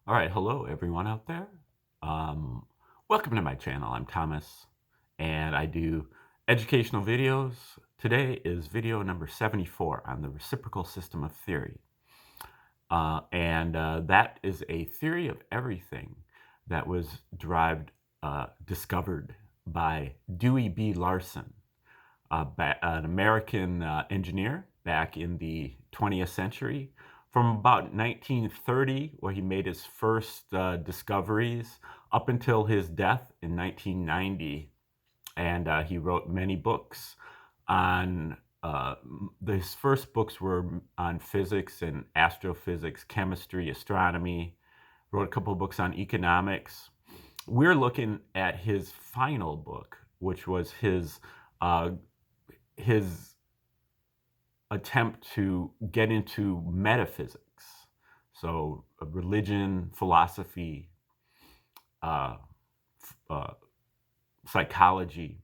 All right, hello everyone out there. Um, Welcome to my channel. I'm Thomas, and I do educational videos. Today is video number 74 on the reciprocal system of theory. And that is a theory of everything that was discovered by Dewey B. Larson, an American engineer back in the 20th century. From about 1930, where he made his first discoveries, up until his death in 1990. And he wrote many books on, his first books were on physics and astrophysics, chemistry, astronomy, wrote a couple of books on economics. We're looking at his final book, which was uh, his attempt to get into metaphysics, so religion, philosophy, uh, uh, psychology,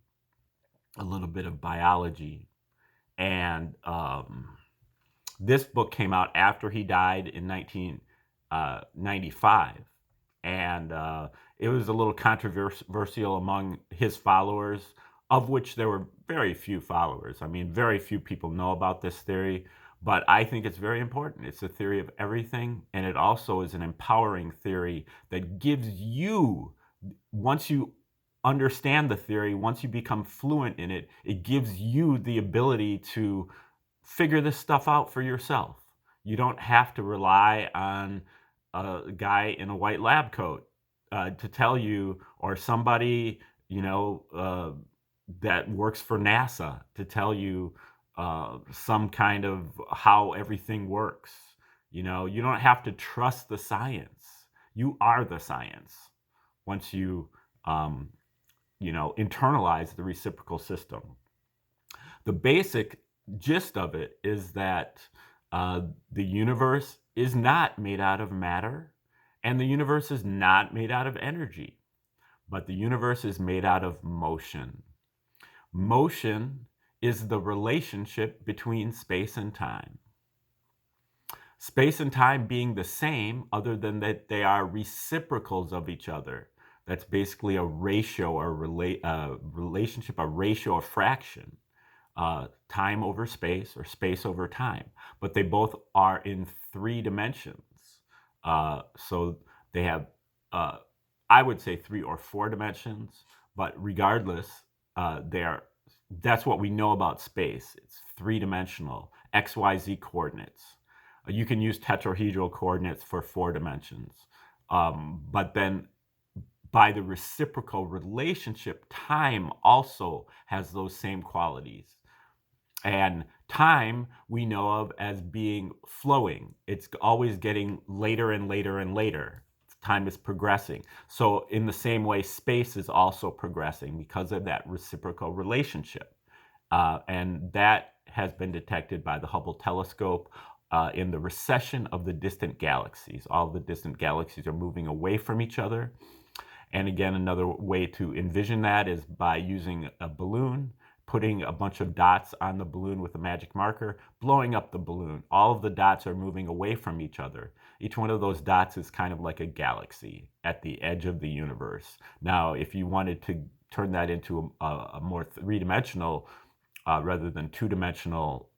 a little bit of biology, and this book came out after he died in 1995, and it was a little controversial among his followers, of which there were very few followers. I mean, very few people know about this theory, but I think it's very important. It's a theory of everything, and it also is an empowering theory that gives you, once you understand the theory, once you become fluent in it, it gives you the ability to figure this stuff out for yourself. You don't have to rely on a guy in a white lab coat to tell you, or somebody, that works for NASA to tell you some kind of how everything works. You don't have to trust the science. You are the science once um, internalize the reciprocal system. The basic gist of it is that the universe is not made out of matter, and the universe is not made out of energy, but the universe is made out of motion. Motion is the relationship between space and time. Space and time being the same, other than that they are reciprocals of each other. That's basically a ratio or relationship, a ratio, a fraction. Time over space or space over time. But they both are in 3 dimensions. So they have, I would say, 3 or 4 dimensions. But regardless, that's what we know about space. It's 3-dimensional, XYZ coordinates. You can use tetrahedral coordinates for 4 dimensions. But then by the reciprocal relationship, time also has those same qualities. And time we know of as being flowing. It's always getting later and later and later. Time is progressing. So in the same way, space is also progressing because of that reciprocal relationship. And that has been detected by the Hubble telescope in the recession of the distant galaxies. All the distant galaxies are moving away from each other. And again, another way to envision that is by using a balloon, putting a bunch of dots on the balloon with a magic marker, blowing up the balloon. All of the dots are moving away from each other. Each one of those dots is kind of like a galaxy at the edge of the universe. Now, if you wanted to turn that into a more 3-dimensional rather than 2-dimensional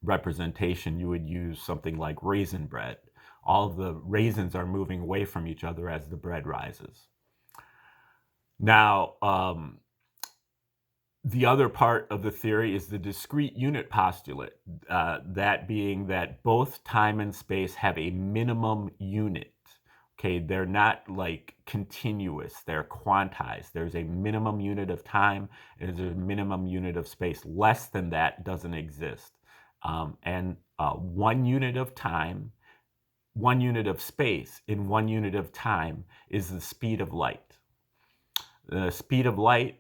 representation, you would use something like raisin bread. All of the raisins are moving away from each other as the bread rises. Now, the other part of the theory is the discrete unit postulate, that being that both time and space have a minimum unit. Okay, they're not like continuous, they're quantized. There's a minimum unit of time and there's a minimum unit of space. Less than that doesn't exist. And 1 unit of time, 1 unit of space in 1 unit of time is the speed of light. The speed of light,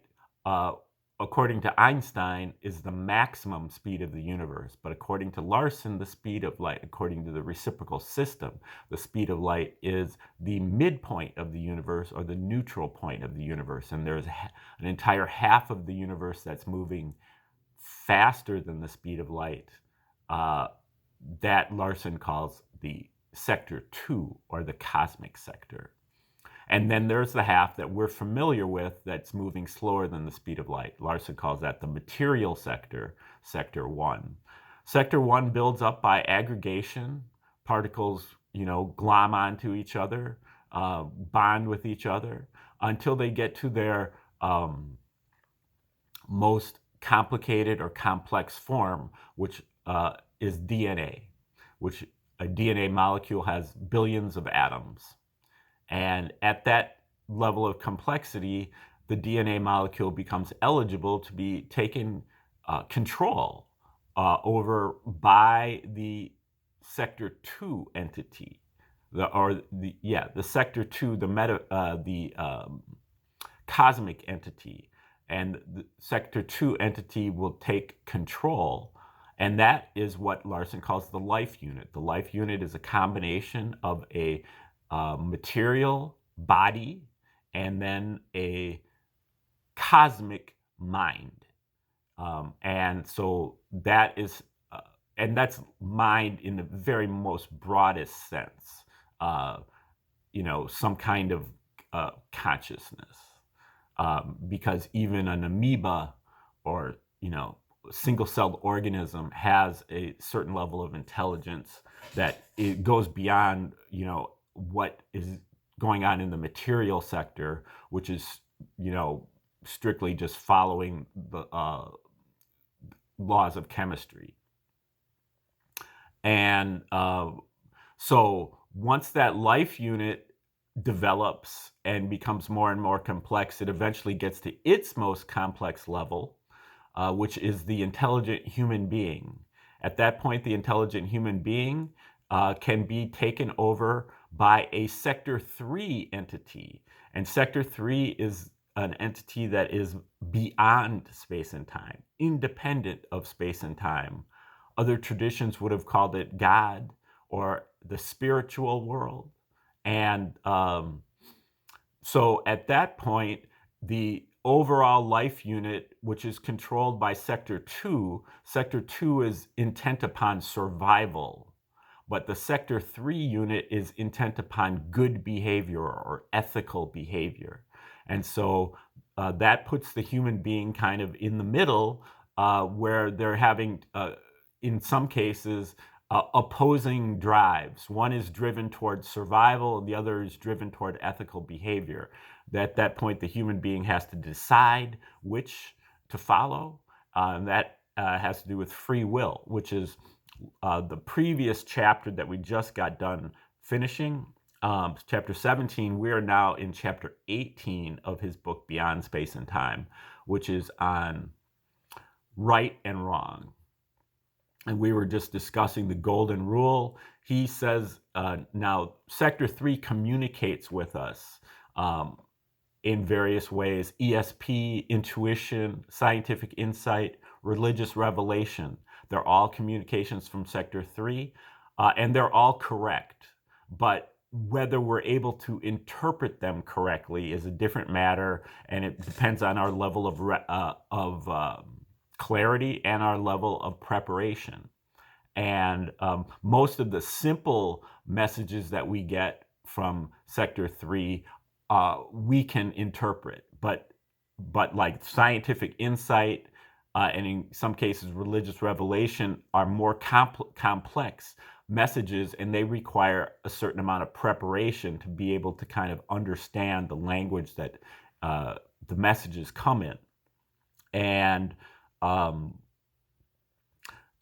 according to Einstein, is the maximum speed of the universe. But according to Larson, the speed of light, according to the reciprocal system, the speed of light is the midpoint of the universe, or the neutral point of the universe. And there's an entire half of the universe that's moving faster than the speed of light, that Larson calls the sector 2, or the cosmic sector. And then there's the half that we're familiar with that's moving slower than the speed of light. Larson calls that the material sector, sector 1. Sector 1 builds up by aggregation. Particles, glom onto each other, bond with each other, until they get to their most complicated or complex form, which is DNA, which a DNA molecule has billions of atoms. And at that level of complexity, the DNA molecule becomes eligible to be taken control over by the sector 2 entity, the sector 2, the cosmic entity, and the sector 2 entity will take control. And that is what Larson calls the life unit. The life unit is a combination of a material body and then a cosmic mind. And so that is, and that's mind in the very most broadest sense, some kind of consciousness. Because even an amoeba or, single-celled organism has a certain level of intelligence that it goes beyond, what is going on in the material sector, which is, strictly just following the laws of chemistry. And so once that life unit develops and becomes more and more complex, it eventually gets to its most complex level, which is the intelligent human being. At that point, the intelligent human being can be taken over by a sector 3 entity. And sector 3 is an entity that is beyond space and time, independent of space and time. Other traditions would have called it God or the spiritual world. And so at that point, the overall life unit, which is controlled by sector 2 is intent upon survival. But the sector 3 unit is intent upon good behavior or ethical behavior. And so that puts the human being kind of in the middle, where they're having, in some cases, opposing drives. One is driven toward survival, and the other is driven toward ethical behavior. At that point, the human being has to decide which to follow. And that has to do with free will, which is the previous chapter that we just got done finishing, chapter 17. We are now in chapter 18 of his book, Beyond Space and Time, which is on right and wrong. And we were just discussing the golden rule. He says now sector 3 communicates with us in various ways: ESP, intuition, scientific insight, religious revelation. They're all communications from sector 3, and they're all correct. But whether we're able to interpret them correctly is a different matter, and it depends on our level of clarity and our level of preparation. And most of the simple messages that we get from sector 3 we can interpret, but like scientific insight and in some cases religious revelation are more complex messages, and they require a certain amount of preparation to be able to kind of understand the language that the messages come in. And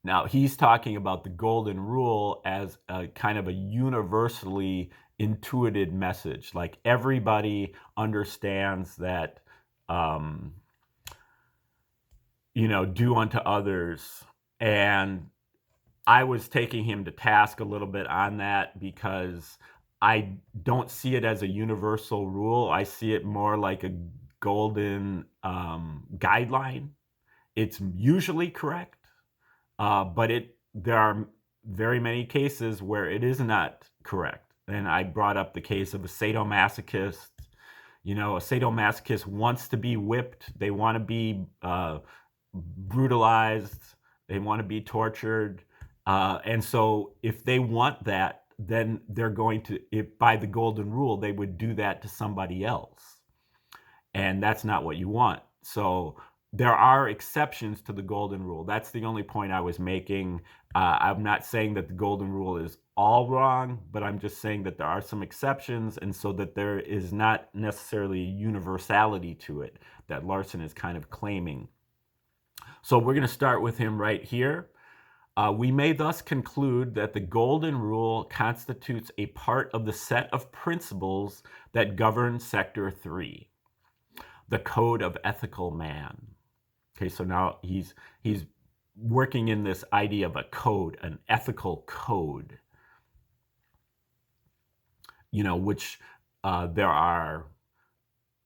now he's talking about the golden rule as a kind of a universally intuited message. Like everybody understands that, do unto others. And I was taking him to task a little bit on that because I don't see it as a universal rule. I see it more like a golden guideline. It's usually correct. But there are very many cases where it is not correct. And I brought up the case of a sadomasochist. A sadomasochist wants to be whipped. They want to be brutalized. They want to be tortured. And so if they want that, then they're going to, if by the golden rule, they would do that to somebody else. And that's not what you want. So there are exceptions to the golden rule. That's the only point I was making. I'm not saying that the golden rule is all wrong, but I'm just saying that there are some exceptions, and so that there is not necessarily universality to it that Larson is kind of claiming. So we're going to start with him right here. We may thus conclude that the golden rule constitutes a part of the set of principles that govern Sector 3, the code of ethical man. Okay, so now he's working in this idea of a code, an ethical code, which there are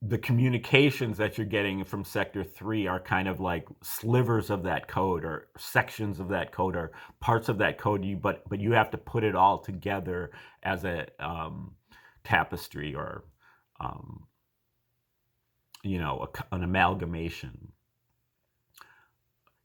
the communications that you're getting from Sector 3 are kind of like slivers of that code, or sections of that code, or parts of that code. But you have to put it all together as a tapestry, or an amalgamation.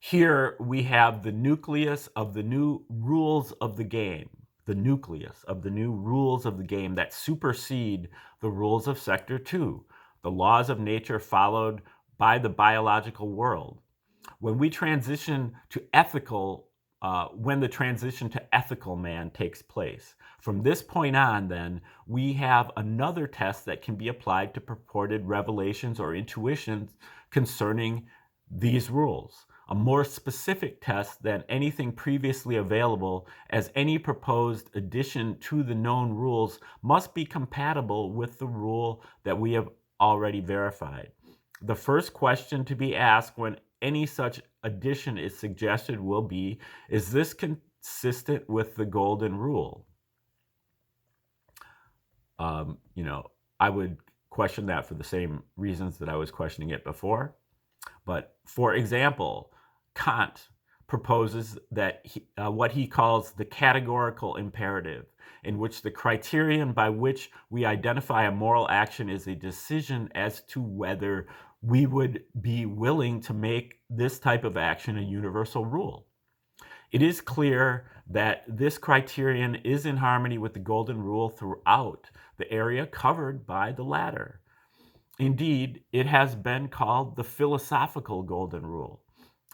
Here we have the nucleus of the new rules of the game, the nucleus of the new rules of the game that supersede the rules of Sector 2, the laws of nature followed by the biological world. When we transition to ethical, when the transition to ethical man takes place, from this point on, then, we have another test that can be applied to purported revelations or intuitions concerning these rules. A more specific test than anything previously available, as any proposed addition to the known rules must be compatible with the rule that we have already verified. The first question to be asked when any such addition is suggested will be, is this consistent with the golden rule? I would question that for the same reasons that I was questioning it before. But for example, Kant proposes that what he calls the categorical imperative, in which the criterion by which we identify a moral action is a decision as to whether we would be willing to make this type of action a universal rule. It is clear that this criterion is in harmony with the golden rule throughout the area covered by the latter. Indeed, it has been called the philosophical golden rule,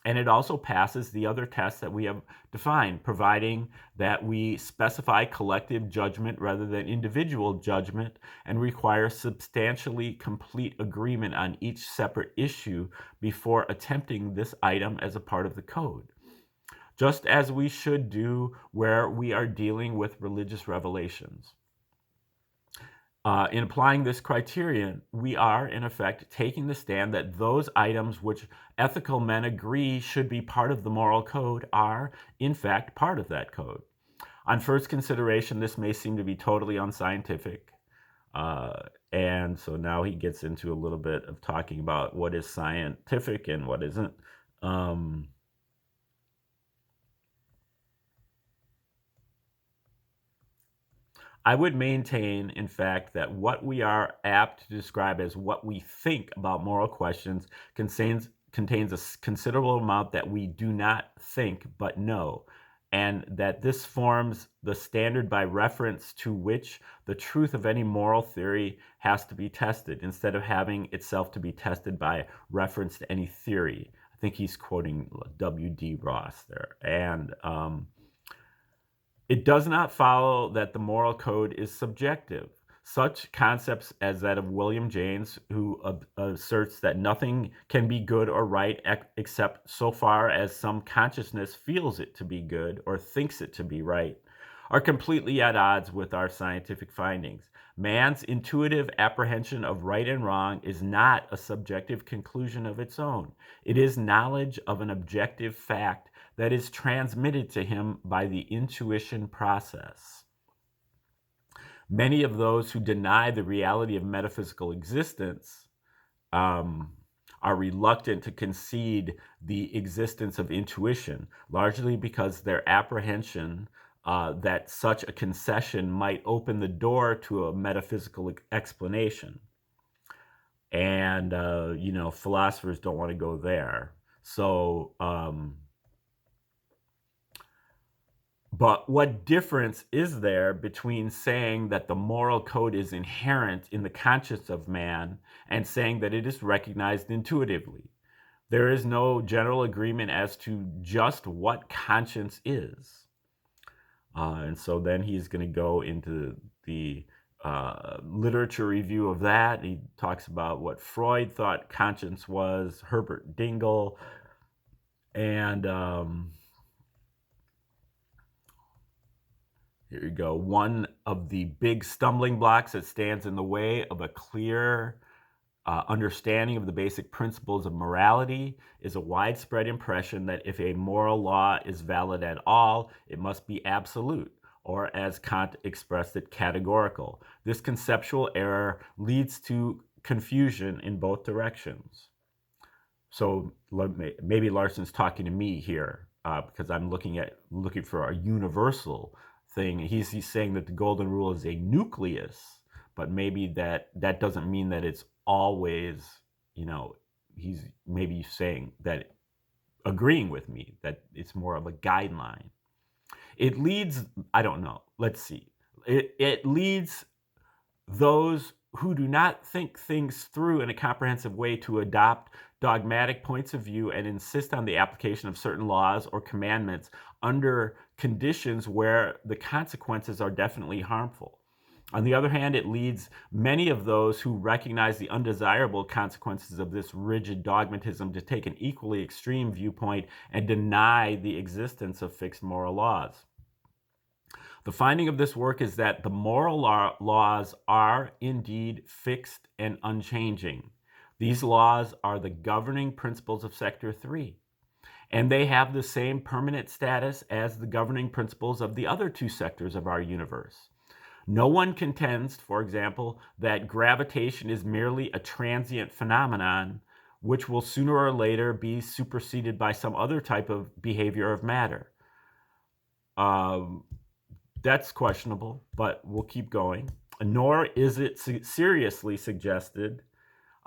and it also passes the other tests that we have defined, providing that we specify collective judgment rather than individual judgment, and require substantially complete agreement on each separate issue before attempting this item as a part of the code, just as we should do where we are dealing with religious revelations. In applying this criterion, we are, in effect, taking the stand that those items which ethical men agree should be part of the moral code are, in fact, part of that code. On first consideration, this may seem to be totally unscientific. And so now he gets into a little bit of talking about what is scientific and what isn't. I would maintain, in fact, that what we are apt to describe as what we think about moral questions contains a considerable amount that we do not think but know, and that this forms the standard by reference to which the truth of any moral theory has to be tested, instead of having itself to be tested by reference to any theory. I think he's quoting W.D. Ross there. And it does not follow that the moral code is subjective. Such concepts as that of William James, who asserts that nothing can be good or right except so far as some consciousness feels it to be good or thinks it to be right, are completely at odds with our scientific findings. Man's intuitive apprehension of right and wrong is not a subjective conclusion of its own. It is knowledge of an objective fact that is transmitted to him by the intuition process. Many of those who deny the reality of metaphysical existence are reluctant to concede the existence of intuition, largely because their apprehension that such a concession might open the door to a metaphysical explanation. And, philosophers don't want to go there. So, But what difference is there between saying that the moral code is inherent in the conscience of man and saying that it is recognized intuitively? There is no general agreement as to just what conscience is. And so then he's going to go into the literature review of that. He talks about what Freud thought conscience was, Herbert Dingle, and here you go. One of the big stumbling blocks that stands in the way of a clear understanding of the basic principles of morality is a widespread impression that if a moral law is valid at all, it must be absolute, or as Kant expressed it, categorical. This conceptual error leads to confusion in both directions. So maybe Larson's talking to me here because I'm looking for a universal thing. He's saying that the golden rule is a nucleus, but maybe that doesn't mean that it's always, he's maybe saying that, agreeing with me, that it's more of a guideline. It leads, I don't know, let's see. It leads those who do not think things through in a comprehensive way to adopt dogmatic points of view and insist on the application of certain laws or commandments under conditions where the consequences are definitely harmful. On the other hand, it leads many of those who recognize the undesirable consequences of this rigid dogmatism to take an equally extreme viewpoint and deny the existence of fixed moral laws. The finding of this work is that the moral laws are indeed fixed and unchanging. These laws are the governing principles of Sector 3, and they have the same permanent status as the governing principles of the other two sectors of our universe. No one contends, for example, that gravitation is merely a transient phenomenon which will sooner or later be superseded by some other type of behavior of matter. That's questionable, but we'll keep going. Nor is it seriously suggested.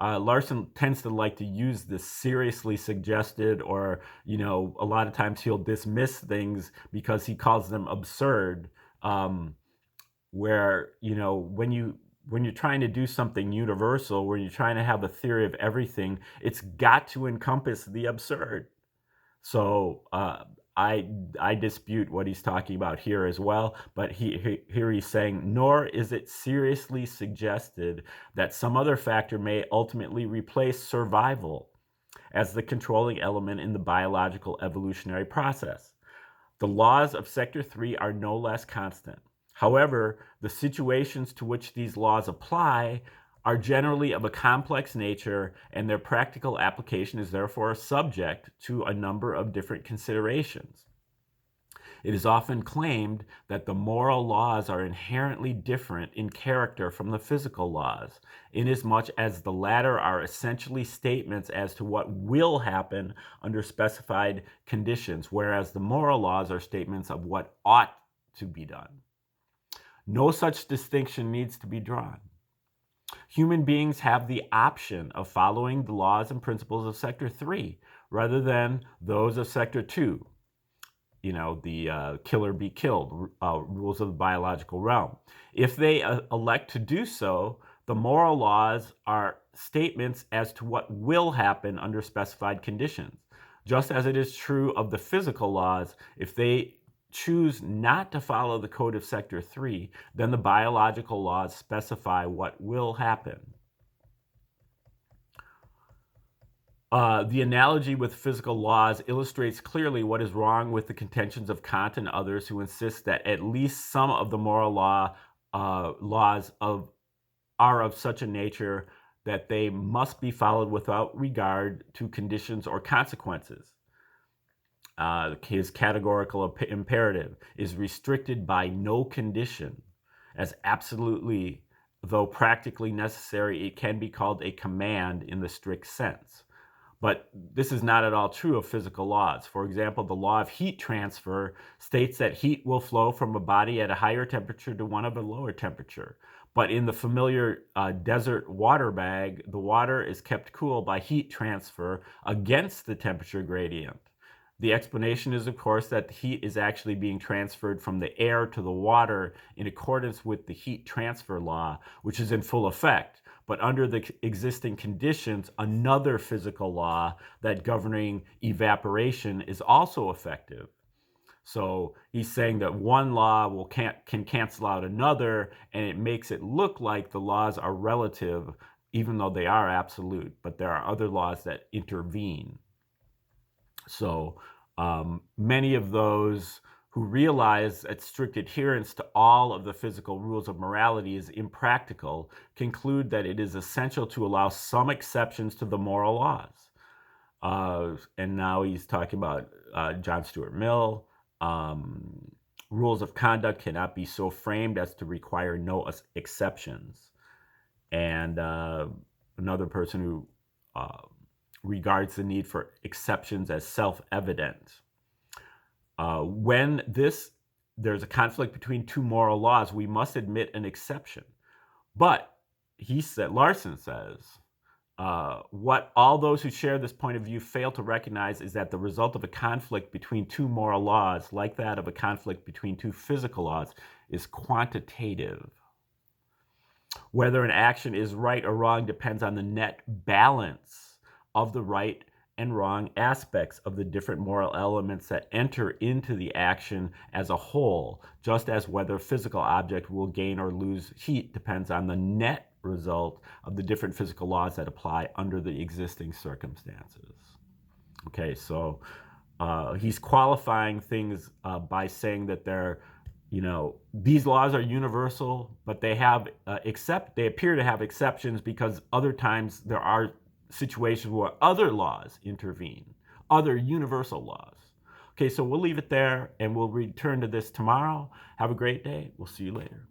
Larson tends to like to use this seriously suggested, or, a lot of times he'll dismiss things because he calls them absurd. Where, when you're trying to do something universal, when you're trying to have a theory of everything, it's got to encompass the absurd. So I dispute what he's talking about here as well, but here he's saying, nor is it seriously suggested that some other factor may ultimately replace survival as the controlling element in the biological evolutionary process. The laws of Sector 3 are no less constant. However, the situations to which these laws apply are generally of a complex nature, and their practical application is therefore subject to a number of different considerations. It is often claimed that the moral laws are inherently different in character from the physical laws, inasmuch as the latter are essentially statements as to what will happen under specified conditions, whereas the moral laws are statements of what ought to be done. No such distinction needs to be drawn. Human beings have the option of following the laws and principles of Sector 3 rather than those of Sector 2, the kill or be killed, rules of the biological realm. If they elect to do so, the moral laws are statements as to what will happen under specified conditions. Just as it is true of the physical laws, if they choose not to follow the code of Sector 3, then the biological laws specify what will happen. The analogy with physical laws illustrates clearly what is wrong with the contentions of Kant and others who insist that at least some of the moral laws are of such a nature that they must be followed without regard to conditions or consequences. His categorical imperative is restricted by no condition, as absolutely, though practically necessary, it can be called a command in the strict sense. But this is not at all true of physical laws. For example, the law of heat transfer states that heat will flow from a body at a higher temperature to one of a lower temperature. But in the familiar desert water bag, the water is kept cool by heat transfer against the temperature gradient. The explanation is, of course, that the heat is actually being transferred from the air to the water in accordance with the heat transfer law, which is in full effect. But under the existing conditions, another physical law that governing evaporation is also effective. So he's saying that one law can cancel out another, and it makes it look like the laws are relative, even though they are absolute. But there are other laws that intervene. So many of those who realize that strict adherence to all of the physical rules of morality is impractical conclude that it is essential to allow some exceptions to the moral laws. And now he's talking about John Stuart Mill. Rules of conduct cannot be so framed as to require no exceptions. And another person who regards the need for exceptions as self-evident. When there's a conflict between two moral laws, we must admit an exception. But Larson says, what all those who share this point of view fail to recognize is that the result of a conflict between two moral laws, like that of a conflict between two physical laws, is quantitative. Whether an action is right or wrong depends on the net balance of the right and wrong aspects of the different moral elements that enter into the action as a whole, just as whether a physical object will gain or lose heat depends on the net result of the different physical laws that apply under the existing circumstances. Okay, so he's qualifying things by saying that these laws are universal, but they appear to have exceptions because other times there are situations where other laws intervene, other universal laws. Okay, so we'll leave it there and we'll return to this tomorrow. Have a great day. We'll see you later.